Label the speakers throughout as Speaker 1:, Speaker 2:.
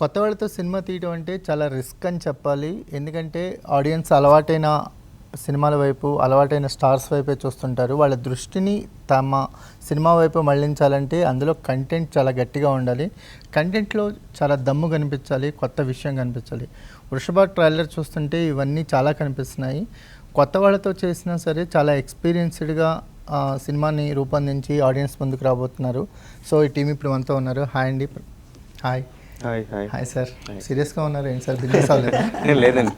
Speaker 1: కొత్త వాళ్ళతో సినిమా తీయడం అంటే చాలా రిస్క్ అని చెప్పాలి. ఎందుకంటే ఆడియన్స్ అలవాటైన సినిమాల వైపు, అలవాటైన స్టార్స్ వైపే చూస్తుంటారు. వాళ్ళ దృష్టిని తమ సినిమా వైపు మళ్ళించాలంటే అందులో కంటెంట్ చాలా గట్టిగా ఉండాలి. కంటెంట్లో చాలా దమ్ము కనిపించాలి, కొత్త విషయం కనిపించాలి. వృషభ ట్రైలర్ చూస్తుంటే ఇవన్నీ చాలా కనిపిస్తున్నాయి. కొత్త వాళ్ళతో చేసినా సరే చాలా ఎక్స్పీరియన్స్డ్గా సినిమాని రూపొందించి ఆడియన్స్ ముందుకు రాబోతున్నారు. సో ఈ టీం ఇప్పుడు మనతో ఉన్నారు. హాయ్ అండి. Hi hi sir. సీరియస్గా ఉన్నారు ఏంటి సార్? బిజినెస్ అవ్వలేదు?
Speaker 2: లేదండి,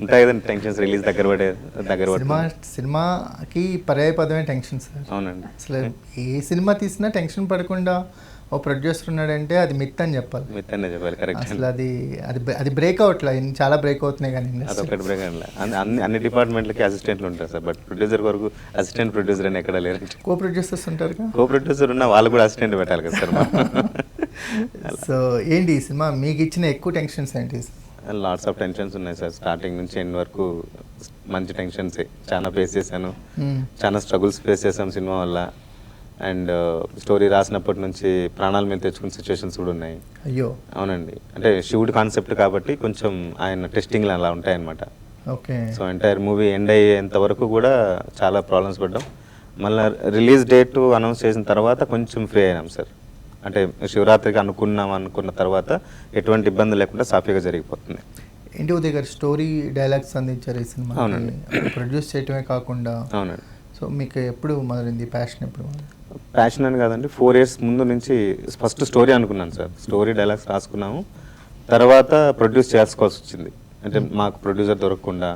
Speaker 2: ఉంటాయి కదండి టెన్షన్స్. రిలీజ్ దగ్గర
Speaker 1: సినిమాకి పర్యాయ పదమే టెన్షన్ సార్.
Speaker 2: అవునండి.
Speaker 1: అసలు ఏ సినిమా తీసినా టెన్షన్ పడకుండా ఓ ప్రొడ్యూసర్ ఉన్నాడంటే అది మిత్ అని చెప్పాలి.
Speaker 2: మిత్ అనే చెప్పాలి, కరెక్ట్.
Speaker 1: అసలు అది బ్రేక్ అవుట్లా, చాలా బ్రేక్ అవుతున్నాయి కానీ
Speaker 2: అదొకటి బ్రేక్ అట్లా అన్ని డిపార్ట్మెంట్లకి అసిస్టెంట్లు ఉంటారు సార్. బట్ ప్రొడ్యూసర్ వరకు అసిస్టెంట్ ప్రొడ్యూసర్ అని ఎక్కడ లేరు.
Speaker 1: కో ప్రొడ్యూసర్స్ ఉంటారు.
Speaker 2: కో ప్రొడ్యూసర్ ఉన్న వాళ్ళు కూడా అసిస్టెంట్ పెట్టాలి కదా సార్.
Speaker 1: సో ఏంటి ఈ సినిమా మీకు ఇచ్చిన ఎక్కువ టెన్షన్స్ ఏంటి?
Speaker 2: లాట్స్ ఆఫ్ టెన్షన్స్ ఉన్నాయి సార్. స్టార్టింగ్ నుంచి ఎండ్ వరకు మంచి టెన్షన్స్ చాలా ఫేస్ చేశాను. చాలా స్ట్రగుల్స్ ఫేస్ చేసాం సినిమా వల్ల. అండ్ స్టోరీ రాసినప్పటి నుంచి ప్రాణాల మీద తెచ్చుకున్న సిచ్యువేషన్స్ కూడా ఉన్నాయి.
Speaker 1: అయ్యో.
Speaker 2: అవునండి, అంటే శివుడు కాన్సెప్ట్ కాబట్టి కొంచెం ఆయన టెస్టింగ్లు అలా ఉంటాయన్నమాట.
Speaker 1: Okay.
Speaker 2: So entire movie end అయ్యేంత వరకు కూడా చాలా ప్రాబ్లమ్స్ పడ్డాం. మళ్ళీ రిలీజ్ డేట్ అనౌన్స్ చేసిన తర్వాత కొంచెం ఫ్రీ అయినాం సార్. అంటే శివరాత్రికి అనుకున్న తర్వాత ఎటువంటి ఇబ్బంది లేకుండా సాఫీగా జరిగిపోతుంది.
Speaker 1: ఏంటి ఉదయ్ గారు స్టోరీ డైలాగ్స్ అందించారు ఈ సినిమా.
Speaker 2: అవునండి.
Speaker 1: ప్రొడ్యూస్ చేయటమే కాకుండా.
Speaker 2: అవునండి.
Speaker 1: సో మీకు ఎప్పుడు మొదలైంది ప్యాషన్? ఎప్పుడు?
Speaker 2: ప్యాషన్ అని కాదండి, 4 years ముందు నుంచి ఫస్ట్ స్టోరీ అనుకున్నాను సార్. స్టోరీ డైలాగ్స్ రాసుకున్నాము, తర్వాత ప్రొడ్యూస్ చేసుకోవాల్సి వచ్చింది. అంటే మాకు ప్రొడ్యూసర్ దొరకకుండా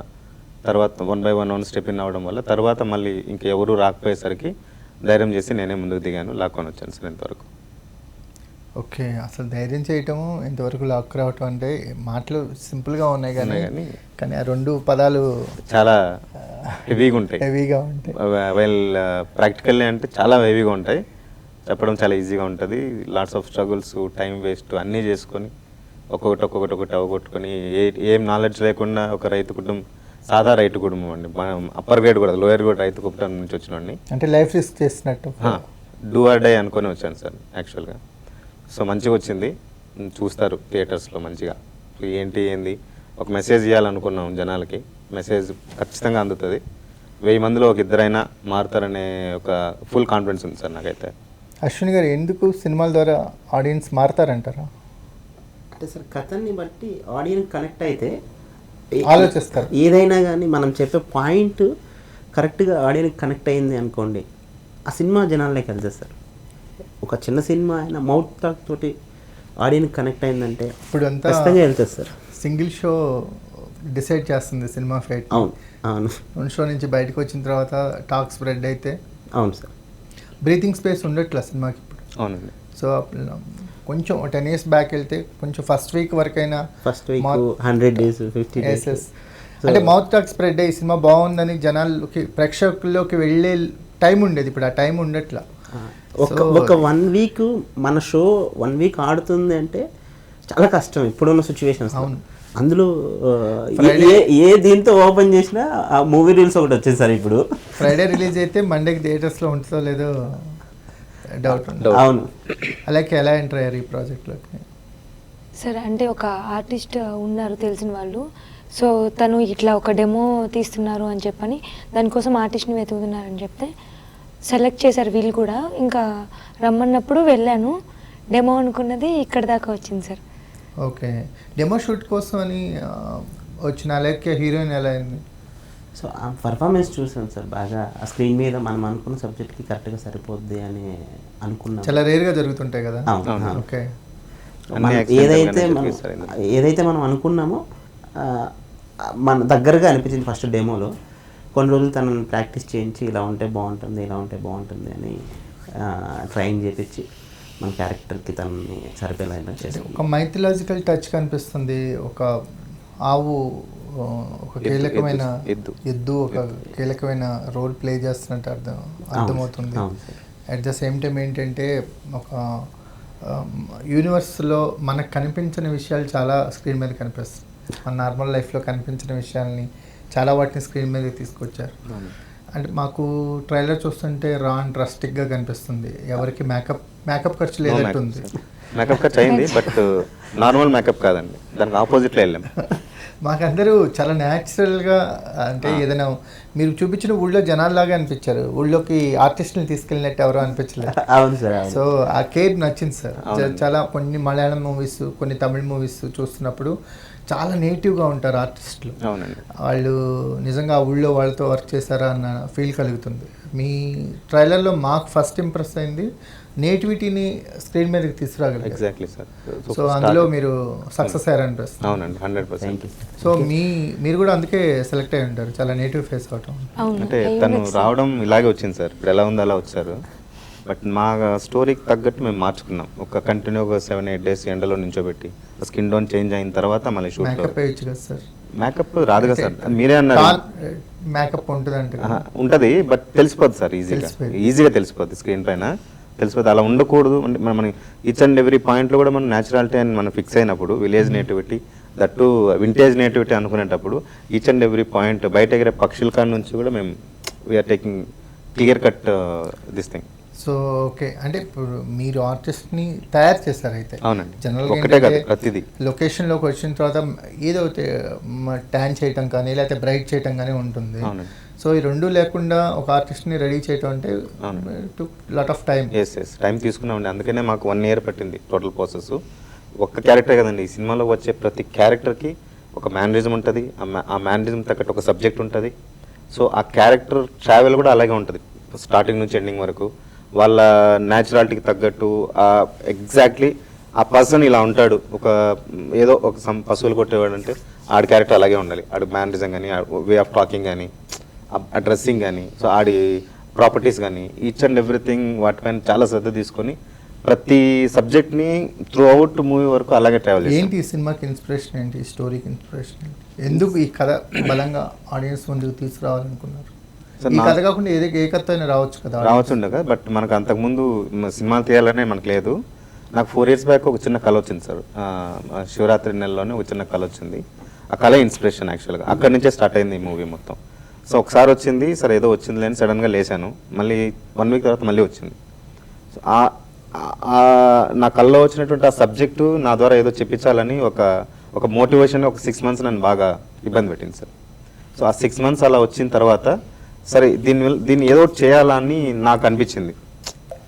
Speaker 2: తర్వాత 1 by 1 స్టెప్ ఇన్ అవ్వడం వల్ల తర్వాత మళ్ళీ ఇంకెవరు రాకపోయేసరికి ధైర్యం చేసి నేనే ముందుకు దిగాను, లాక్కొని వచ్చాను సార్ ఇంతవరకు.
Speaker 1: ఓకే. అసలు ధైర్యం చేయటము, ఇంతవరకు లాక్ రావటం అంటే మాటలు సింపుల్గా ఉన్నాయి కానీ ఆ 2 పదాలు
Speaker 2: చాలా హెవీగా ఉంటాయి. వెల్ ప్రాక్టికల్లీ అంటే చాలా హెవీగా ఉంటాయి. చెప్పడం చాలా ఈజీగా ఉంటుంది. Lots of struggles, time waste అన్నీ చేసుకొని ఒక్కొక్కటి అవగొట్టుకొని ఏం నాలెడ్జ్ లేకుండా ఒక రైతు కుటుంబం, సాదా రైతు కుటుంబం అండి. మనం అప్పర్ గ్రేడ్ కూడా లోయర్ గ్రేడ్ రైతు కుటుంబం నుంచి వచ్చినండి.
Speaker 1: అంటే లైఫ్ రిస్క్ చేసినట్టు
Speaker 2: డూ ఆర్ డై అనుకొని వచ్చాను సార్ యాక్చువల్గా. సో మంచిగా వచ్చింది, చూస్తారు థియేటర్స్లో మంచిగా. ఏంది ఒక మెసేజ్ ఇవ్వాలనుకున్నాం జనాలకి. మెసేజ్ ఖచ్చితంగా అందుతుంది. 1000 మందిలో ఒక ఇద్దరైనా మారుతారనే ఒక ఫుల్ కాన్ఫిడెన్స్ ఉంది సార్ నాకైతే.
Speaker 1: అశ్విని గారు, ఎందుకు సినిమాల ద్వారా ఆడియన్స్ మారుతారంటారా?
Speaker 3: అంటే సార్ కథని బట్టి ఆడియన్స్ కనెక్ట్ అయితే
Speaker 1: ఆలోచిస్తారు.
Speaker 3: ఏదైనా కానీ మనం చెప్పే పాయింట్ కరెక్ట్గా ఆడియన్స్ కనెక్ట్ అయింది అనుకోండి, ఆ సినిమా జనాలకి వెళ్తుంది సార్. ఒక చిన్న సినిమా అయినా మౌత్ టాక్ తోటి ఆడియన్స్ కనెక్ట్ అయిందంటే
Speaker 1: ఇప్పుడు అంతా
Speaker 3: ఖచ్చితంగా వెళ్తుంది సార్.
Speaker 1: సింగిల్ షో డిసైడ్ చేస్తుంది సినిమా ఫేట్.
Speaker 3: అవును అవును.
Speaker 1: 2 షో నుంచి బయటకు వచ్చిన తర్వాత టాక్ స్ప్రెడ్ అయితే.
Speaker 3: అవును సార్.
Speaker 1: బ్రీతింగ్ స్పేస్ ఉండట్లా సినిమాకి ఇప్పుడు.
Speaker 2: అవునండి.
Speaker 1: సో కొంచెం 10 years బ్యాక్ వెళ్తే కొంచెం ఫస్ట్ వీక్ వరకైనా,
Speaker 3: ఫస్ట్ వీక్ 100 days 50 days
Speaker 1: అంటే మౌత్ టాక్ స్ప్రెడ్ అయ్యి సినిమా బాగుందని జనాలకి, ప్రేక్షకుల్లోకి వెళ్ళే టైం ఉండేది. ఇప్పుడు ఆ టైం ఉండట్లా.
Speaker 3: ఒక 1 week మన షో 1 week ఆడుతుంది అంటే చాలా కష్టం ఇప్పుడున్న సిచ్యువేషన్స్.
Speaker 1: అవును.
Speaker 3: అందులో ఏ దీంతో ఓపెన్ చేసినా ఆ మూవీ రూల్స్ ఒకటి వచ్చేది సార్. ఇప్పుడు
Speaker 1: ఫ్రైడే రిలీజ్ అయితే మండేకి థియేటర్స్లో ఉంటుందో లేదో డౌట్ ఉంది.
Speaker 3: అవును.
Speaker 1: అలాగే ఎలా ఎంటర్ అయ్యారు ఈ ప్రాజెక్ట్లోకి?
Speaker 4: సరే, అంటే ఒక ఆర్టిస్ట్ ఉన్నారు తెలిసిన వాళ్ళు. సో తను ఇట్లా ఒక డెమో తీస్తున్నారు అని చెప్పని దానికోసం ఆర్టిస్ట్ని వెతుకుతున్నారని చెప్తే సెలెక్ట్ చేశారు వీళ్ళు కూడా. ఇంకా రమ్మన్నప్పుడు వెళ్ళాను. డెమో అనుకున్నది ఇక్కడ దాకా వచ్చింది సార్.
Speaker 1: ఓకే. డెమో షూట్ కోసం అని వచ్చిన అలాగే హీరోయిన్ ఎలా అయింది?
Speaker 3: సో ఆ పర్ఫార్మెన్స్ చూసాను సార్. బాగా ఆ స్క్రీన్ మీద మనం అనుకున్న సబ్జెక్ట్కి కరెక్ట్గా సరిపోద్ది అని అనుకున్నాం.
Speaker 1: చాలా రేర్గా జరుగుతుంటాయి కదా. ఓకే.
Speaker 3: ఏదైతే మనం అనుకున్నామో మన దగ్గరగా అనిపించింది ఫస్ట్ డెమోలో. కొన్ని రోజులు తనని ప్రాక్టీస్ చేయించి ఇలా ఉంటే బాగుంటుంది అని ట్రైన్ చేయించి మన క్యారెక్టర్కి తనని సరిపోయేలా చేసి
Speaker 1: ఒక మైథలాజికల్ టచ్ కనిపిస్తుంది. ఒక ఆవు ఒక కీలకమైన ఎద్దు ఒక కీలకమైన రోల్ ప్లే చేస్తున్నట్టు అర్థమవుతుంది. అట్ ద సేమ్ టైం ఏంటంటే ఒక యూనివర్స్లో మనకు కనిపించని విషయాలు చాలా స్క్రీన్ మీద కనిపిస్తుంది. మన నార్మల్ లైఫ్లో కనిపించిన విషయాల్ని చాలా వాటిని స్క్రీన్ మీద తీసుకొచ్చారు. అంటే మాకు ట్రైలర్ చూస్తుంటే రా అండ్ రస్టిక్గా కనిపిస్తుంది. ఎవరికి మేకప్ ఖర్చు లేనట్టుంది.
Speaker 2: మేకప్ ఖర్చు అయింది, బట్ నార్మల్ మేకప్ కాదండి, దానికి ఆపోజిట్లో వెళ్ళాం.
Speaker 1: మాకందరూ చాలా న్యాచురల్గా, అంటే ఏదైనా మీరు చూపించిన ఊళ్ళో జనాల్లాగా అనిపించారు, ఊళ్ళోకి ఆర్టిస్ట్ని తీసుకెళ్ళినట్టు ఎవరో అనిపించలేదు.
Speaker 3: అవును సార్.
Speaker 1: సో ఆ కేర్ నచ్చింది సార్. చాలా కొన్ని మలయాళం మూవీస్, కొన్ని తమిళ మూవీస్ చూస్తున్నప్పుడు చాలా నేటివ్గా ఉంటారు ఆర్టిస్టులు.
Speaker 2: అవునండి.
Speaker 1: వాళ్ళు నిజంగా ఆ ఊళ్ళో వాళ్ళతో వర్క్ చేశారా అన్న ఫీల్ కలుగుతుంది. మీ ట్రైలర్లో మాకు ఫస్ట్ ఇంప్రెస్ అయింది నేటివిటీని స్క్రీన్ మీదకి తీసుకురాగలిగారు.
Speaker 2: Exactly sir.
Speaker 1: సో అందులో మీరు సక్సెస్ అయ్యారనిపిస్తుంది.
Speaker 2: అవునండి, 100%.
Speaker 1: సో మీరు కూడా అందుకే సెలెక్ట్ అయ్యి ఉంటారు, చాలా నేటివ్ ఫేస్ అవటం.
Speaker 2: అంటే తను రావడం ఇలాగే వచ్చింది సార్, ఇప్పుడు ఎలా ఉందో అలా వచ్చారు. బట్ మా స్టోరీకి తగ్గట్టు మేము మార్చుకున్నాం. ఒక కంటిన్యూ ఒక 7-8 డేస్ ఎండలో నించోబెట్టి స్కిన్ టోన్ చేంజ్ అయిన తర్వాత మళ్ళీ షూట్.
Speaker 1: మేకప్ వేయచ్చు కదా సార్?
Speaker 2: మేకప్ రాదు కదా సార్, మీరే అన్నారు.
Speaker 1: మేకప్ ఉంటుందంటే
Speaker 2: ఉంటుంది, బట్ తెలిసిపోద్ది సార్, ఈజీగా తెలిసిపోద్ది, స్క్రీన్ పైన తెలిసిపోద్ది. అలా ఉండకూడదు అంటే మనం ఈచ్ అండ్ ఎవ్రీ పాయింట్లో కూడా మనం న్యాచురాలిటీ అని మనం ఫిక్స్ అయినప్పుడు, village nativity that vintage nativity అనుకునేటప్పుడు ఈచ్ అండ్ ఎవ్రీ పాయింట్ బయట ఎగిరే పక్షుల కాడ నుంచి కూడా మేము we are taking clear cut this thing.
Speaker 1: So okay, అంటే ఇప్పుడు మీరు ఆర్టిస్ట్ని తయారు చేస్తారు అయితే?
Speaker 2: అవునండి,
Speaker 1: జనరల్గా
Speaker 2: ఒకటే కాదు ప్రతిదీ.
Speaker 1: లొకేషన్లోకి వచ్చిన తర్వాత ఏదో ట్యాన్ చేయటం కానీ లేకపోతే బ్రైట్ చేయటం కానీ ఉంటుంది. సో ఈ రెండు లేకుండా ఒక ఆర్టిస్ట్ని రెడీ చేయటం అంటే lot of time.
Speaker 2: Yes time తీసుకున్నామండి, అందుకనే మాకు 1 year పట్టింది టోటల్ ప్రాసెస్. ఒక్క క్యారెక్టర్ కదండి, ఈ సినిమాలో వచ్చే ప్రతి క్యారెక్టర్కి ఒక మేనరిజం ఉంటుంది, ఆ మేనరిజం తగ్గట్టు ఒక సబ్జెక్ట్ ఉంటుంది. సో ఆ క్యారెక్టర్ ట్రావెల్ కూడా అలాగే ఉంటుంది, స్టార్టింగ్ నుంచి ఎండింగ్ వరకు. వాళ్ళ న్యాచురాలిటీకి తగ్గట్టు ఎగ్జాక్ట్లీ ఆ పర్సన్ ఇలా ఉంటాడు, ఒక ఏదో ఒక పశువులు కొట్టేవాడు అంటే ఆడి క్యారెక్టర్ అలాగే ఉండాలి, ఆడి మేనరిజం కానీ, వే ఆఫ్ టాకింగ్ కానీ, ఆ డ్రెస్సింగ్ కానీ, సో ఆడి ప్రాపర్టీస్ కానీ, ఈచ్ అండ్ ఎవ్రీథింగ్ వాటిపైన చాలా శ్రద్ధ తీసుకొని ప్రతి సబ్జెక్ట్ని త్రూ అవుట్ మూవీ వరకు అలాగే ట్రావెల్ చేస్తాం.
Speaker 1: ఏంటి ఈ సినిమాకి ఇన్స్పిరేషన్ ఏంటి, స్టోరీకి ఇన్స్పిరేషన్ ఏంటి, ఎందుకు ఈ కథ బలంగా ఆడియన్స్ ముందుకు తీసుకురావాలనుకున్నారు? ఈ కథ కాకుండా ఏ కథ అయినా రావచ్చు కదా?
Speaker 2: రావచ్చు ఉండగా, బట్ మనకు అంతకుముందు సినిమాలు తీయాలనే మనకు లేదు. నాకు 4 years బ్యాక్ ఒక చిన్న కళ వచ్చింది సార్, శివరాత్రి నెలలోనే ఒక చిన్న కళ వచ్చింది. ఆ కళ ఇన్స్పిరేషన్ యాక్చువల్గా అక్కడి నుంచే స్టార్ట్ అయింది ఈ మూవీ మొత్తం. సో ఒకసారి వచ్చింది సరే ఏదో వచ్చింది లేని సడన్గా లేచాను, మళ్ళీ 1 week తర్వాత మళ్ళీ వచ్చింది. సో నా కళ్ళలో వచ్చినటువంటి ఆ సబ్జెక్టు నా ద్వారా ఏదో చెప్పించాలని ఒక మోటివేషన్ ఒక 6 months నన్ను బాగా ఇబ్బంది పెట్టింది సార్. సో ఆ 6 months అలా వచ్చిన తర్వాత సరే దీన్ని ఏదో చేయాలని నాకు అనిపించింది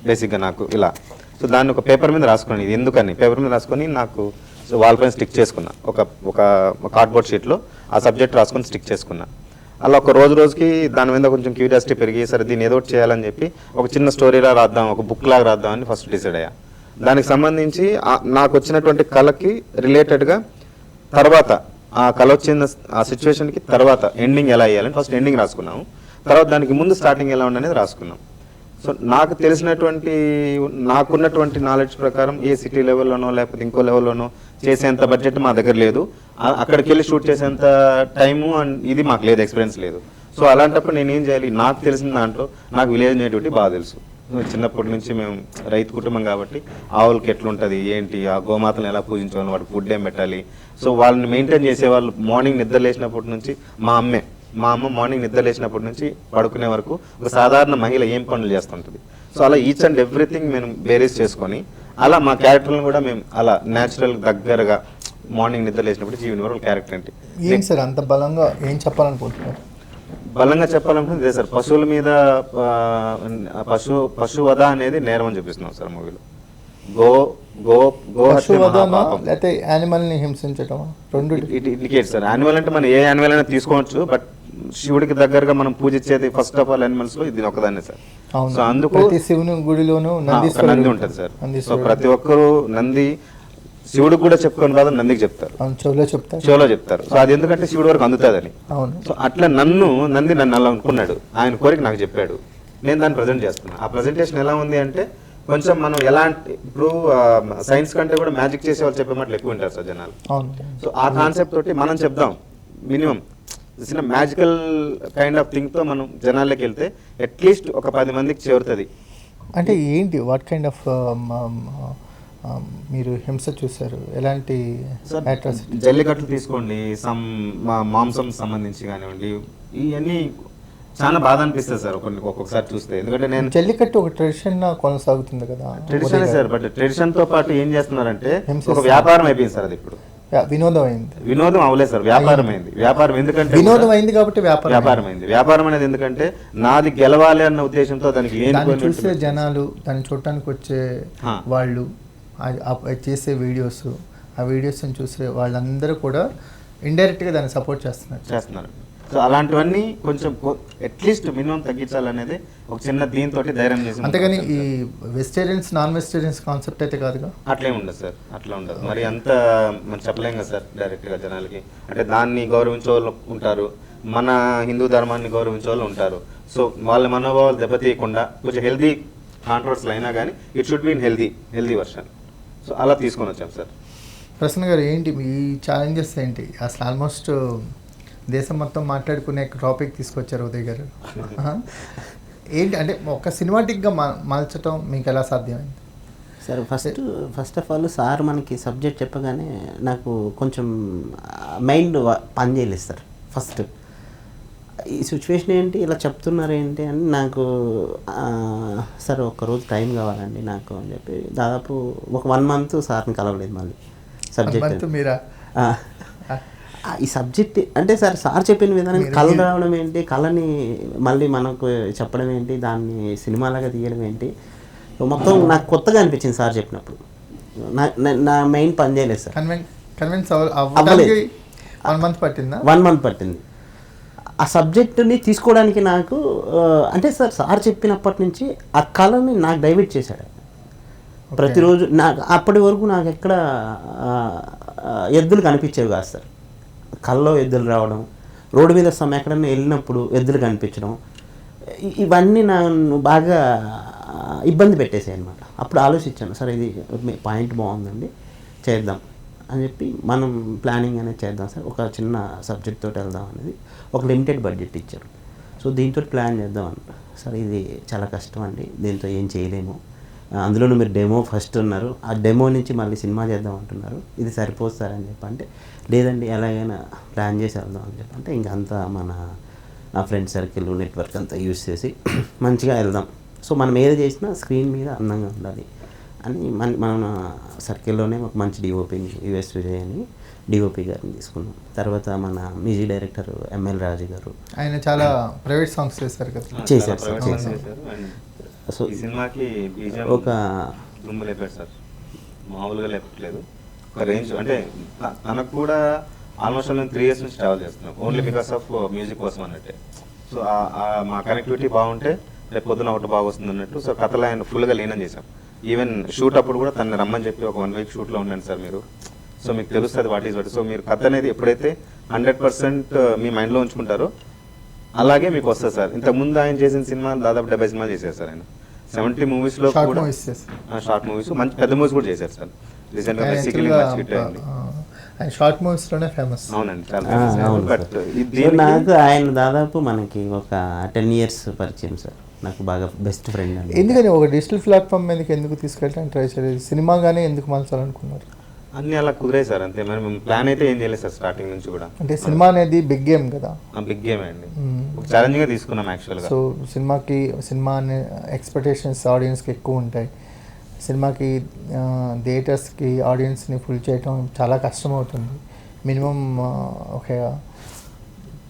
Speaker 2: బేసిక్గా నాకు ఇలా. సో దాన్ని ఒక పేపర్ మీద రాసుకున్నాను, ఇది ఎందుకని పేపర్ మీద రాసుకొని నాకు వాల్ పైన స్టిక్ చేసుకున్నా, ఒక కార్డ్బోర్డ్ షీట్లో ఆ సబ్జెక్ట్ రాసుకొని స్టిక్ చేసుకున్నా. అలా ఒక రోజుకి దాని మీద కొంచెం క్యూరియాసిటీ పెరిగి సరే దీన్ని ఏదో చేయాలని చెప్పి ఒక చిన్న స్టోరీలా రాద్దాం, ఒక బుక్ లాగా రాద్దాం అని ఫస్ట్ డిసైడ్ అయ్యా. దానికి సంబంధించి నాకు వచ్చినటువంటి కళకి రిలేటెడ్గా తర్వాత ఆ కళ వచ్చిన ఆ సిచ్యువేషన్కి తర్వాత ఎండింగ్ ఎలా వేయాలని ఫస్ట్ ఎండింగ్ రాసుకున్నాము, తర్వాత దానికి ముందు స్టార్టింగ్ ఎలా ఉండనేది రాసుకున్నాం. సో నాకు తెలిసినటువంటి నాకున్నటువంటి నాలెడ్జ్ ప్రకారం ఏ సిటీ లెవెల్లోనో లేకపోతే ఇంకో లెవెల్లోనో చేసేంత బడ్జెట్ మా దగ్గర లేదు, అక్కడికి వెళ్ళి షూట్ చేసేంత టైము అండ్ ఇది మాకు లేదు, ఎక్స్పీరియన్స్ లేదు. సో అలాంటప్పుడు నేను ఏం చేయాలి, నాకు తెలిసిన దాంట్లో నాకు విలేజ్ నేటివిటీ బాగా తెలుసు. చిన్నప్పటి నుంచి మేము రైతు కుటుంబం కాబట్టి ఆవులకి ఎట్లుంటుంది ఏంటి, ఆ గోమాతలను ఎలా పూజించాలి, వాటికి ఫుడ్ ఏం పెట్టాలి, సో వాళ్ళని మెయింటైన్ చేసేవాళ్ళు. మార్నింగ్ నిద్ర లేచినప్పటి నుంచి మా అమ్మ మార్నింగ్ నిద్ర లేచినప్పటి నుంచి పడుకునే వరకు ఒక సాధారణ మహిళ ఏం పనులు చేస్తుంటుంది. సో అలా ఈచ్ అండ్ ఎవ్రీథింగ్ మేము బేరీస్ చేసుకొని అలా మా క్యారెక్టర్లను కూడా మేము అలా న్యాచురల్ దగ్గరగా మార్నింగ్ నిద్ర లేచినప్పుడు ఈవినింగ్ వరకు క్యారెక్టర్ ఏంటి
Speaker 1: ఏంటి సార్ అంత బలంగా ఏం చెప్పాలనుకుంటున్నారు?
Speaker 2: బలంగా చెప్పాలనుకుంటే ఇదే సార్, పశువుల మీద పశువధ అనేది నేరం అని చూపిస్తున్నాం సార్ మూవీలో.
Speaker 1: లేకపోతే యానిమల్ ని హింసించడం రెండు
Speaker 2: ఇండికేట్ సార్. యానిమల్ అంటే మనం ఏ యానిమల్ అయినా తీసుకోవచ్చు, బట్ శివుడికి దగ్గరగా మనం పూజించేది ఫస్ట్ ఆఫ్ ఆల్ యానిమల్స్ లో ఇది ఒకదాన్ని సార్. సో అందుకు
Speaker 1: శివుని గుడిలోనూ
Speaker 2: నంది ఉంటుంది సార్. సో ప్రతి ఒక్కరు నంది శివుడికి కూడా చెప్పుకొని రాదు, నందికి చెప్తారు, చెవులో చెప్తారు. సో అది ఎందుకంటే శివుడి వరకు అందుతుందని. సో అట్లా నంది నన్ను అలా అనుకున్నాడు, ఆయన కోరిక నాకు చెప్పాడు, నేను దాన్ని ప్రజెంట్ చేస్తున్నాను. ఆ ప్రజెంటేషన్ ఎలా ఉంది అంటే కొంచెం మనం ఎలాంటి ఇప్పుడు సైన్స్ కంటే కూడా మ్యాజిక్ చేసే వాళ్ళు చెప్పే మాటలు ఎక్కువ ఉంటారు సార్ జనాలు. సో ఆ కాన్సెప్ట్ తోటి మనం చెప్దాం, మినిమం చిన్న మ్యాజికల్ కైండ్ ఆఫ్ థింగ్ తో మనం జనాల్లోకి వెళ్తే అట్లీస్ట్ ఒక 10 మందికి చేరుతుంది.
Speaker 1: అంటే ఏంటి వాట్ కైండ్ ఆఫ్ మీరు హింస చూసారు, ఎలాంటి
Speaker 2: జల్లికట్లు తీసుకోండి, మాంసం సంబంధించి కానివ్వండి, ఇవన్నీ చాలా బాధ అనిపిస్తుంది సార్ ఒక్కొక్కసారి చూస్తే. ఎందుకంటే నేను
Speaker 1: జల్లికట్టు ఒక ట్రెడిషన్ కొనసాగుతుంది కదా,
Speaker 2: ట్రెడిషన్ సార్, బట్ ట్రెడిషన్ తో పాటు ఏం చేస్తున్నారంటే ఒక వ్యాపారం అయిపోయింది సార్. అది ఇప్పుడు
Speaker 1: వినోదం అయింది.
Speaker 2: వినోదం అవ్వలేదు సార్, వ్యాపారం అయింది. వ్యాపారం ఎందుకంటే
Speaker 1: వినోదం అయింది కాబట్టి
Speaker 2: వ్యాపారం అయింది. వ్యాపారం అనేది ఎందుకంటే నాది గెలవాలి అన్న ఉద్దేశంతో దానికి
Speaker 1: చూసే జనాలు, దాన్ని చూడటానికి వచ్చే వాళ్ళు, చేసే వీడియోస్, ఆ వీడియోస్ని చూసే వాళ్ళందరూ కూడా ఇండైరెక్ట్గా దాన్ని సపోర్ట్ చేస్తున్నారు.
Speaker 2: సో అలాంటివన్నీ కొంచెం అట్లీస్ట్ మినిమం తగ్గించాలనేది ఒక చిన్న దీంతో ధైర్యం చేసి.
Speaker 1: అంతేగాని ఈ వెజిటేరియన్స్ నాన్ వెజిటేరియన్స్ కాన్సెప్ట్ అయితే కాదుగా.
Speaker 2: అట్లే ఉండదు సార్, అట్లా ఉండదు. మరి అంత మనం చెప్పలేం కదా సార్ డైరెక్ట్గా జనాలకి. అంటే దాన్ని గౌరవించే వాళ్ళు ఉంటారు, మన హిందూ ధర్మాన్ని గౌరవించే వాళ్ళు ఉంటారు. సో వాళ్ళ మనోభావాలు దెబ్బతీయకుండా కొంచెం హెల్దీ కాంట్రవర్సీలు అయినా కానీ it should be in healthy version. So అలా తీసుకొని వచ్చాం సార్.
Speaker 1: ప్రసన్న గారు, ఏంటి మీ ఛాలెంజెస్ ఏంటి? అసలు ఆల్మోస్ట్ దేశం మొత్తం మాట్లాడుకునే టాపిక్ తీసుకొచ్చారు ఉదయ్ గారు. ఏంటి అంటే ఒక సినిమాటిక్గా మలచడం మీకు ఎలా సాధ్యమైంది?
Speaker 3: Sir first of all sir మనకి సబ్జెక్ట్ చెప్పగానే నాకు కొంచెం మైండ్ పని చేయలేదు సార్. ఫస్ట్ ఈ సిచ్యువేషన్ ఏంటి, ఇలా చెప్తున్నారు ఏంటి అని నాకు సార్ ఒక్కరోజు టైం కావాలండి నాకు అని చెప్పి దాదాపు ఒక 1 month సార్ని కలవలేదు. మళ్ళీ సబ్జెక్ట్
Speaker 1: మీరా
Speaker 3: ఈ సబ్జెక్ట్ అంటే సార్ చెప్పిన విధానం కళ రావడం ఏంటి, కళని మళ్ళీ మనకు చెప్పడం ఏంటి, దాన్ని సినిమాలాగా తీయడం ఏంటి, మొత్తం నాకు కొత్తగా అనిపించింది సార్ చెప్పినప్పుడు. నా మెయిన్ పని చేయలేదు సార్.
Speaker 1: కన్విన్స్ అవ్వలేదు. 1 month పట్టిందా?
Speaker 3: 1 month పట్టింది. ఆ సబ్జెక్టుని తీసుకోవడానికి నాకు అంటే సార్ చెప్పినప్పటి నుంచి ఆ కళని నాకు డైవర్ట్ చేశాడు. ప్రతిరోజు నాకు అప్పటి వరకు నాకు ఎక్కడ ఎద్దులు కనిపించేవి కాదు సార్. కళ్ళలో ఎద్దులు రావడం, రోడ్డు మీద ఎక్కడన్నా వెళ్ళినప్పుడు ఎద్దులు కనిపించడం, ఇవన్నీ నన్ను బాగా ఇబ్బంది పెట్టేసాయి అనమాట. అప్పుడు ఆలోచించాను, సార్ ఇది పాయింట్ బాగుందండి, చేద్దాం అని చెప్పి మనం ప్లానింగ్ అనేది చేద్దాం సార్, ఒక చిన్న సబ్జెక్ట్ తోటి వెళ్దాం అనేది. ఒక లిమిటెడ్ బడ్జెట్ ఇచ్చారు. సో దీంతో ప్లాన్ చేద్దాం అన్నారు. సార్ ఇది చాలా కష్టం అండి, దీంతో ఏం చేయలేము, అందులోనూ మీరు డెమో ఫస్ట్ ఉన్నారు, ఆ డెమో నుంచి మళ్ళీ సినిమా చేద్దాం అంటున్నారు, ఇది సరిపోదు సార్ అని చెప్పంటే, లేదండి ఎలాగైనా ప్లాన్ చేసి వెళ్దాం అని చెప్పంటే, ఇంకంతా నా ఫ్రెండ్ సర్కిల్ నెట్వర్క్ అంతా యూజ్ చేసి మంచిగా వెళ్దాం. సో మనం ఏది చేసినా స్క్రీన్ మీద అందంగా ఉండాలి అని మన సర్కిల్లోనే ఒక మంచి డిఓపిని యుఎస్ విజయ్ అని డిఓపి గారిని తీసుకున్నాం. తర్వాత మన మ్యూజిక్ డైరెక్టర్ ఎంఎల్ రాజు గారు, ఆయన
Speaker 1: చాలా ప్రైవేట్ సాంగ్స్ చేశారు కదా.
Speaker 3: చేశారు.
Speaker 2: సో ఈ సినిమాకి
Speaker 3: ఒక
Speaker 2: దుమ్ము లేపాడు సార్, మామూలుగా లేపట్లేదు. ఒక రేంజ్ అంటే తనకు కూడా ఆల్మోస్ట్ నేను 3 years నుంచి ట్రావెల్ చేస్తున్నాం ఓన్లీ బికాస్ ఆఫ్ మ్యూజిక్ కోసం అన్నట్టే. సో మా కనెక్టివిటీ బాగుంటే రేపు పొద్దున ఒకటి బాగా వస్తుంది అన్నట్టు. సో కథలో ఆయన ఫుల్గా లీనం చేశాం. ఈవెన్ షూట్ అప్పుడు కూడా తనని రమ్మని చెప్పి ఒక 1 week షూట్లో ఉండండి సార్ మీరు, సో మీకు తెలుస్తుంది వాట్ ఈజ్ వాట్. సో మీరు కథ అనేది ఎప్పుడైతే 100% మీ మైండ్లో ఉంచుకుంటారో అలాగే మీకు వస్తుంది సార్. ఇంతకుముందు ఆయన చేసిన సినిమాలు దాదాపు 70 సినిమాలు చేశారు సార్. ఆయన 70 మూవీస్లో కూడా షార్ట్ మూవీస్, మంచి పెద్ద మూవీస్ కూడా చేశారు సార్. రీసెంట్గా
Speaker 1: షార్ట్ మూవీస్లోనే ఫేమస్.
Speaker 2: అవునండి.
Speaker 3: నాకు ఆయన దాదాపు మనకి ఒక 10 years పరిచయం సార్, నాకు బాగా బెస్ట్ ఫ్రెండ్ అండి.
Speaker 1: ఎందుకని ఒక డిజిటల్ ప్లాట్ఫామ్ మీదకి ఎందుకు తీసుకెళ్ళడానికి ట్రై చేయలేదు? సినిమాగానే ఎందుకు మలచాలనుకున్నారు?
Speaker 2: అన్నీ అలా కుదిరాయి సార్, అంతే. మరి మేము ప్లాన్ అయితే ఏం చేయలేదు సార్ స్టార్టింగ్ నుంచి కూడా.
Speaker 1: అంటే సినిమా అనేది బిగ్ గేమ్ కదా.
Speaker 2: బిగ్ గేమ్ అండి, ఒక ఛాలెంజ్గా తీసుకున్నాం యాక్చువల్గా.
Speaker 1: సో సినిమా అనే ఎక్స్పెక్టేషన్స్ ఆడియన్స్కి ఎక్కువ ఉంటాయి. సినిమాకి థియేటర్స్కి ఆడియన్స్ని ఫుల్ చేయటం చాలా కష్టం అవుతుంది. మినిమం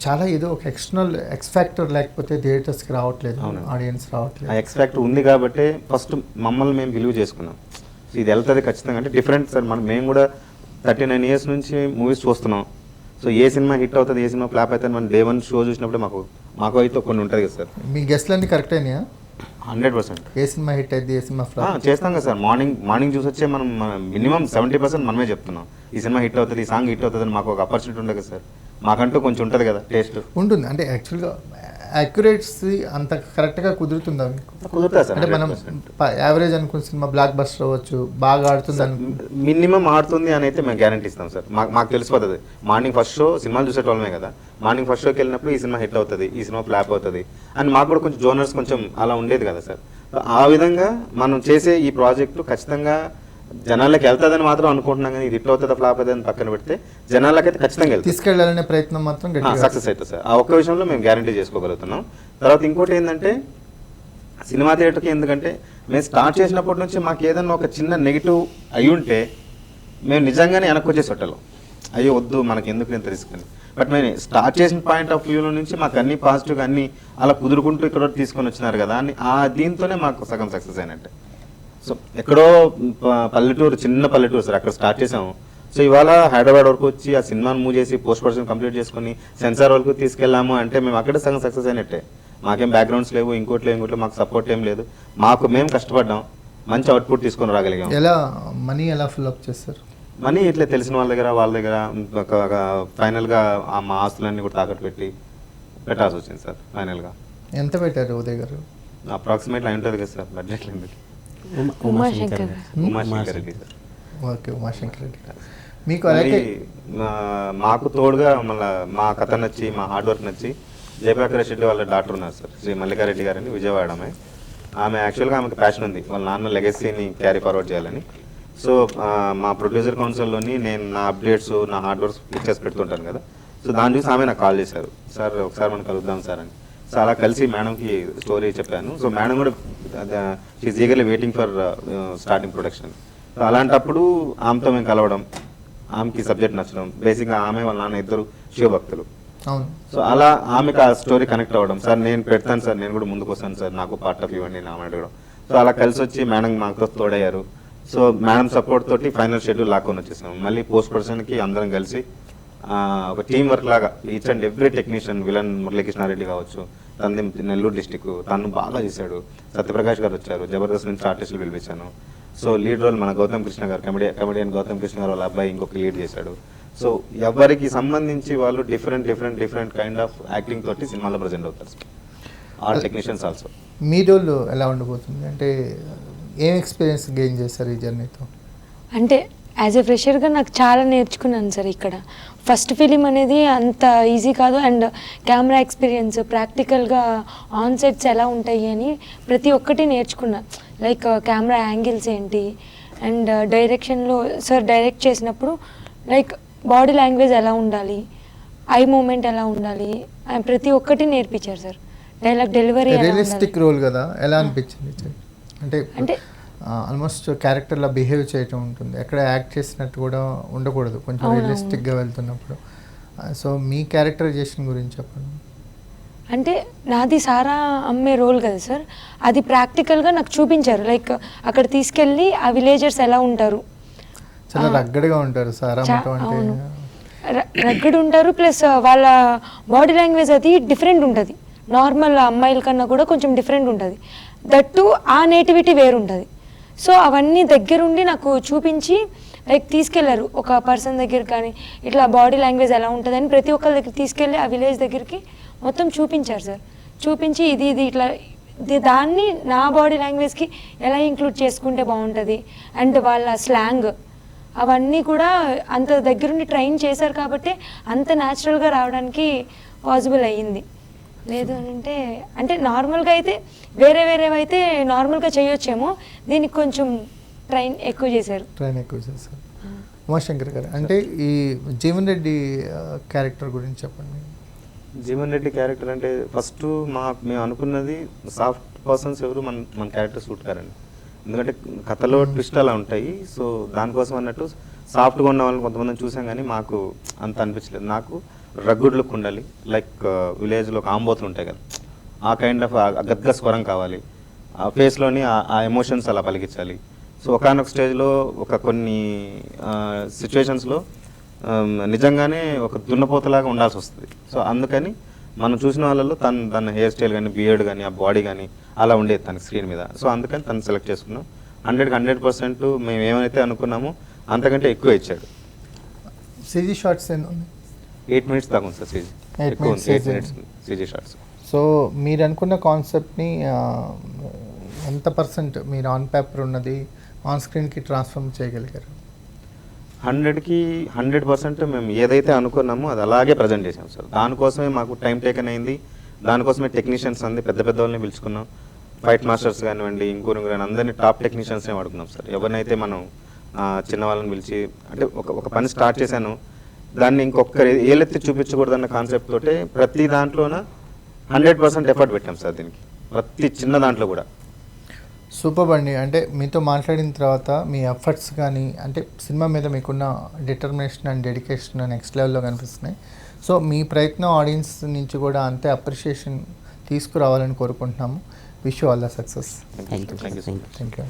Speaker 1: చాలా ఏదో ఒక ఎక్స్టర్నల్ ఎక్స్ఫ్యాక్టర్ లేకపోతే థియేటర్స్కి రావట్లేదు, ఆడియన్స్ రావట్లేదు.
Speaker 2: ఆ ఎక్స్ఫ్యాక్టర్ ఉంది కాబట్టి ఫస్ట్ మమ్మల్ని మేము బిలీవ్ చేసుకున్నాం. ఇది వెళ్తుంది ఖచ్చితంగా. అంటే డిఫరెంట్ సార్, మేము కూడా 39 years నుంచి మూవీస్ చూస్తున్నాం. సో ఏ సినిమా హిట్ అవుతుంది, ఏ సినిమా ఫ్లాప్ అవుతుంది, మనం Day 1 షో చూసినప్పుడు మాకు అయితే కొన్ని ఉంటుంది కదా సార్.
Speaker 1: మీ గెస్ట్లు అన్నీ కరెక్ట్ అయినాయా?
Speaker 2: 100%.
Speaker 1: ఏ సినిమా హిట్ అయితే ఏ సినిమా ఫ్లాప్
Speaker 2: చేస్తాం కదా సార్. మార్నింగ్ చూసి వచ్చే మనం మినిమం 70% మనమే చెప్తున్నాం, ఈ సినిమా హిట్ అవుతుంది, ఈ సాంగ్ హిట్ అవుతుంది అని. మాకు ఒక ఆపర్చునిటీ ఉంటుంది కదా సార్, మాకంటూ కొంచెం ఉంటుంది కదా టేస్ట్ ఉంటుంది.
Speaker 1: అంటే యాక్చువల్గా యాక్యురేట్సీ అంత కరెక్ట్గా కుదురుతుందా మీకు?
Speaker 2: కుదురుతా సార్.
Speaker 1: అంటే మనం యావరేజ్ అనుకున్న సినిమా బ్లాక్ బస్టర్ అవ్వచ్చు, బాగా ఆడుతుంది
Speaker 2: మినిమం ఆడుతుంది అని అయితే మేము గ్యారంటీ ఇస్తాం సార్. మాకు తెలిసిపోతుంది. మార్నింగ్ ఫస్ట్ షో సినిమాలు చూసేటోళ్ళమే కదా, మార్నింగ్ ఫస్ట్ షోకి వెళ్ళినప్పుడు ఈ సినిమా హిట్ అవుతుంది, ఈ సినిమా ఫ్లాప్ అవుతుంది అని మాకు కూడా కొంచెం జోనర్స్ కొంచెం అలా ఉండేది కదా సార్. ఆ విధంగా మనం చేసే ఈ ప్రాజెక్టు ఖచ్చితంగా జనాలకి వెళ్తుందని మాత్రం అనుకుంటున్నాం, కానీ ఇది ఇట్లా అవుతుందా ఫ్లాప్ అవుతుందని పక్కన పెడితే జనాలకైతే ఖచ్చితంగా వెళ్తుంది,
Speaker 1: తీసుకెళ్లాలనే ప్రయత్నం మాత్రం గట్టిగా
Speaker 2: సక్సెస్ అవుతుంది సార్. ఆ ఒక్క విషయంలో మేము గ్యారంటీ చేసుకోగలుగుతున్నాం. తర్వాత ఇంకోటి ఏంటంటే సినిమా థియేటర్కి, ఎందుకంటే మేము స్టార్ట్ చేసినప్పటి నుంచి మాకు ఏదన్నా ఒక చిన్న నెగిటివ్ అయి ఉంటే మేము నిజంగానే వెనక్కి వచ్చేసి పెట్టాలి, అయ్యో వద్దు మనకి ఎందుకు ఇంత రిస్క్ అని. బట్ మేము స్టార్ట్ చేసిన పాయింట్ ఆఫ్ వ్యూలో నుంచి మాకు అన్ని పాజిటివ్గా అన్ని అలా కుదురుకుంటూ ఇక్కడ తీసుకొని వచ్చినారు కదా అని ఆ దీంతోనే మాకు సగం సక్సెస్ అయినట్టే. సో ఎక్కడో పల్లెటూరు, చిన్న పల్లెటూరు సార్, అక్కడ స్టార్ట్ చేసాము. సో ఇవాళ హైదరాబాద్ వరకు వచ్చి ఆ సినిమాను మూవ్ చేసి పోస్ట్ ప్రొడక్షన్ కంప్లీట్ చేసుకొని సెన్సార్ వరకు తీసుకెళ్ళాము అంటే మేము అక్కడే సగం సక్సెస్ అయినట్టే. మాకేం బ్యాక్గ్రౌండ్స్ లేవు, ఇంకోటి మాకు సపోర్ట్ ఏం లేదు, మాకు మేము కష్టపడ్డాం, మంచి అవుట్పుట్ తీసుకొని రాగలిగాం.
Speaker 1: ఎలా మనీ ఎలా ఫిల్అప్ చేస్తారు?
Speaker 2: మనీ ఇట్లా తెలిసిన వాళ్ళ దగ్గర ఫైనల్గా మా ఆస్తులన్నీ కూడా తాకట్టు పెట్టాల్సి వచ్చింది సార్. ఫైనల్గా
Speaker 1: ఎంత పెట్టారు ఉదయ్ గారు?
Speaker 2: అప్రాక్సిమేట్లీ అయి ఉంటుంది కదా sir, budget limit.
Speaker 4: Umashankar
Speaker 2: Umashankar Reddy sir.
Speaker 1: Okay, Umashankar Reddy. మీకు
Speaker 2: మళ్ళీ
Speaker 1: అలాగే
Speaker 2: మాకు తోడుగా మళ్ళీ మా కథ నచ్చి, మా హార్డ్ వర్క్ నచ్చి జయప్రకాష్ రెడ్డి వాళ్ళ డాక్టర్ ఉన్నారు సార్, శ్రీ మల్లికారెడ్డి గారని, విజయవాడ అమ్మాయి. ఆమె యాక్చువల్గా ఆమెకు ప్యాషన్ ఉంది వాళ్ళ నాన్న లెగసీని క్యారీ ఫార్వర్డ్ చేయాలని. సో మా ప్రొడ్యూసర్ కౌన్సిల్లోని నేను నా అప్డేట్స్, నా హార్డ్ వర్క్ పిక్చర్స్ పెడుతుంటాను కదా. సో దాన్ని చూసి ఆమె నాకు కాల్ చేశారు, సార్ ఒకసారి మనం కలుద్దాం సార్ అని. సో అలా కలిసి మేడంకి స్టోరీ చెప్పాను. సో మేడం కూడా she is eagerly waiting for starting production. So అలాంటప్పుడు ఆమెతో మేము కలవడం, ఆమెకి సబ్జెక్ట్ నచ్చడం, బేసిక్గా ఆమె వాళ్ళ నాన్న ఇద్దరు శివభక్తులు.
Speaker 1: అవును.
Speaker 2: సో అలా ఆమెకు ఆ స్టోరీ కనెక్ట్ అవ్వడం, సార్ నేను పెడతాను సార్, నేను కూడా ముందుకు వస్తాను సార్, నాకు పార్ట్ ఆఫ్ ఇవ్వండి నా అడగడం. సో అలా కలిసి వచ్చి మేడం మాకు తోడయ్యారు. సో మేడం సపోర్ట్ తోటి ఫైనల్ షెడ్యూల్ లాక్కొని వచ్చేసాం. మళ్ళీ పోస్ట్ ప్రొడక్షన్కి అందరం కలిసి ఒక టీం వర్క్ లాగా each and every technician, villain Murali Krishna Reddy కావచ్చు, తంది నెల్లూరు డిస్టిక్, తను బాగా చేశాడు. సత్యప్రకాష్ గారు వచ్చారు, జబర్దస్త్ నుంచి ఆర్టిస్టులు పిలిపించాను. సో లీడ్ రోల్ మన గౌతమ్ కృష్ణ గారు, కమెడియన్ గౌతమ్ కృష్ణ గారు వాళ్ళ అబ్బాయి ఇంకొక లీడ్ చేశాడు. సో ఎవరికి సంబంధించి వాళ్ళు డిఫరెంట్ కైండ్ ఆఫ్ యాక్టింగ్ తోటి సినిమాలో ప్రజెంట్ అవుతారు. Or technicians also.
Speaker 1: మీ రోల్ ఎలా ఉండబోతుంది అంటే ఏం ఎక్స్పీరియన్స్ గెయిన్ చేస్తారు ఈ జర్నీతో?
Speaker 4: అంటే యాజ్ ఎ ఫ్రెషర్గా నాకు చాలా నేర్చుకున్నాను సార్ ఇక్కడ. ఫస్ట్ ఫిలిం అనేది అంత ఈజీ కాదు, అండ్ కెమెరా ఎక్స్పీరియన్స్, ప్రాక్టికల్గా ఆన్ సెట్స్ ఎలా ఉంటాయి అని ప్రతి ఒక్కటి నేర్చుకున్నా. లైక్ కెమెరా యాంగిల్స్ ఏంటి, అండ్ డైరెక్షన్లో సార్ డైరెక్ట్ చేసినప్పుడు లైక్ బాడీ లాంగ్వేజ్ ఎలా ఉండాలి, ఐ మూమెంట్ ఎలా ఉండాలి, ప్రతి ఒక్కటి నేర్పించారు sir. Dialogue delivery
Speaker 1: realistic role కదా, ఎలా అనిపించింది? అంటే ఆల్మోస్ట్ క్యారెక్టర్లా బిహేవ్ చేయటం ఉంటుంది, ఎక్కడ యాక్ట్ చేసినట్టు కూడా ఉండకూడదు, కొంచెం రియలిస్టిక్గా వెళ్తున్నప్పుడు. సో మీ క్యారెక్టరైజేషన్ గురించి చెప్పండి.
Speaker 4: అంటే నాది సారా అమ్మే రోల్ కదా సార్, అది ప్రాక్టికల్గా నాకు చూపించారు. లైక్ అక్కడ తీసుకెళ్ళి ఆ విలేజర్స్ ఎలా ఉంటారు,
Speaker 1: చాలా రగ్గడగా ఉంటారు సారా అంటే.
Speaker 4: రగ్గడ్ ఉంటారు, ప్లస్ వాళ్ళ బాడీ లాంగ్వేజ్ అది డిఫరెంట్ ఉంటుంది, నార్మల్ అమ్మాయిల కన్నా కూడా కొంచెం డిఫరెంట్ ఉంటుంది. దట్టు ఆ నేటివిటీ వేరు ఉంటుంది. సో అవన్నీ దగ్గరుండి నాకు చూపించి లైక్ తీసుకెళ్లారు ఒక పర్సన్ దగ్గర, కానీ ఇట్లా బాడీ లాంగ్వేజ్ ఎలా ఉంటుందని ప్రతి ఒక్కరి దగ్గర తీసుకెళ్ళి ఆ విలేజ్ దగ్గరికి మొత్తం చూపించారు సార్. చూపించి ఇది ఇట్లా దాన్ని నా బాడీ లాంగ్వేజ్కి ఎలా ఇంక్లూడ్ చేసుకుంటే బాగుంటుంది, అండ్ వాళ్ళ స్లాంగ్ అవన్నీ కూడా అంత దగ్గరుండి ట్రైన్ చేశారు కాబట్టి అంత న్యాచురల్గా రావడానికి పాసిబుల్ అయ్యింది. లేదు అంటే అంటే నార్మల్గా అయితే వేరేవైతే నార్మల్గా చేయొచ్చేమో, దీనికి కొంచెం ట్రైన్ ఎక్కువ చేశారు.
Speaker 1: ఉమాశంకర్ గారు, అంటే ఈ జీవన్ రెడ్డి క్యారెక్టర్ గురించి చెప్పండి.
Speaker 2: జీవన్ రెడ్డి క్యారెక్టర్ అంటే ఫస్ట్ మేము అనుకున్నది సాఫ్ట్ పర్సన్స్ ఎవరు మన క్యారెక్టర్ సూట్ కారండి, ఎందుకంటే కథలో ట్విస్ట్ అలా ఉంటాయి. సో దానికోసం అన్నట్టు సాఫ్ట్గా ఉన్న వాళ్ళని కొంతమందిని చూసాం, కానీ మాకు అంత అనిపించలేదు. నాకు రగ్గుడ్ లుక్ ఉండాలి, లైక్ విలేజ్లో ఆంబోతులు ఉంటాయి కదా, ఆ కైండ్ ఆఫ్ గద్గ స్వరం కావాలి, ఆ ఫేస్లోని ఆ ఎమోషన్స్ అలా పలికించాలి. సో ఒకనొక స్టేజ్లో కొన్ని సిచ్యువేషన్స్లో నిజంగానే ఒక దున్నపోతలాగా ఉండాల్సి వస్తుంది. సో అందుకని మనం చూసిన వాళ్ళలో తన హెయిర్ స్టైల్ కానీ, బియర్డ్ కానీ, ఆ బాడీ కానీ అలా ఉండేది తన స్క్రీన్ మీద. సో అందుకని తను సెలెక్ట్ చేసుకున్నాం. 100% మేము ఏమైతే అనుకున్నామో అంతకంటే ఎక్కువ ఇచ్చాడు.
Speaker 1: సిజీ షార్ట్స్
Speaker 2: 8 minutes దాకా ఉంది సార్ సీజీ, ఎక్కువ ఉంది 8 minutes సీజీ షార్ట్స్.
Speaker 1: సో మీరు అనుకున్న కాన్సెప్ట్ని ఎంత పర్సెంట్ మీరు ఆన్ పేపర్ ఉన్నది ఆన్ స్క్రీన్కి ట్రాన్స్ఫార్మ్ చేయగలిగారు?
Speaker 2: 100కి 100% మేము ఏదైతే అనుకున్నామో అది అలాగే ప్రజెంట్ చేసాం సార్. దానికోసమే మాకు టైం టేకన్ అయింది, దానికోసమే టెక్నీషియన్స్ అంది పెద్ద వాళ్ళని పిలుచుకున్నాం. ఫైట్ మాస్టర్స్ కానివ్వండి, ఇంకోరు కానీ అందరినీ టాప్ టెక్నీషియన్స్నే వాడుకున్నాం సార్. ఎవరినైతే మనం చిన్న వాళ్ళని పిలిచి అంటే ఒక పని స్టార్ట్ చేశాను, దాన్ని ఇంకొక ఏలెత్తి చూపించకూడదన్న కాన్సెప్ట్ తోటే ప్రతి దాంట్లోన 100% ఎఫర్ట్ పెట్టాం సార్ దీనికి, ప్రతి చిన్న దాంట్లో కూడా.
Speaker 1: సూపర్ అండి. అంటే మీతో మాట్లాడిన తర్వాత మీ ఎఫర్ట్స్ కానీ అంటే సినిమా మీద మీకున్న డిటర్మినేషన్ అండ్ డెడికేషన్ నెక్స్ట్ లెవెల్లో కనిపిస్తున్నాయి. సో మీ ప్రయత్నం ఆడియన్స్ నుంచి కూడా అంతే అప్రిషియేషన్ తీసుకురావాలని కోరుకుంటున్నాము. Wish you all the success.
Speaker 3: Thank you.
Speaker 1: Thank you.
Speaker 2: Thank you.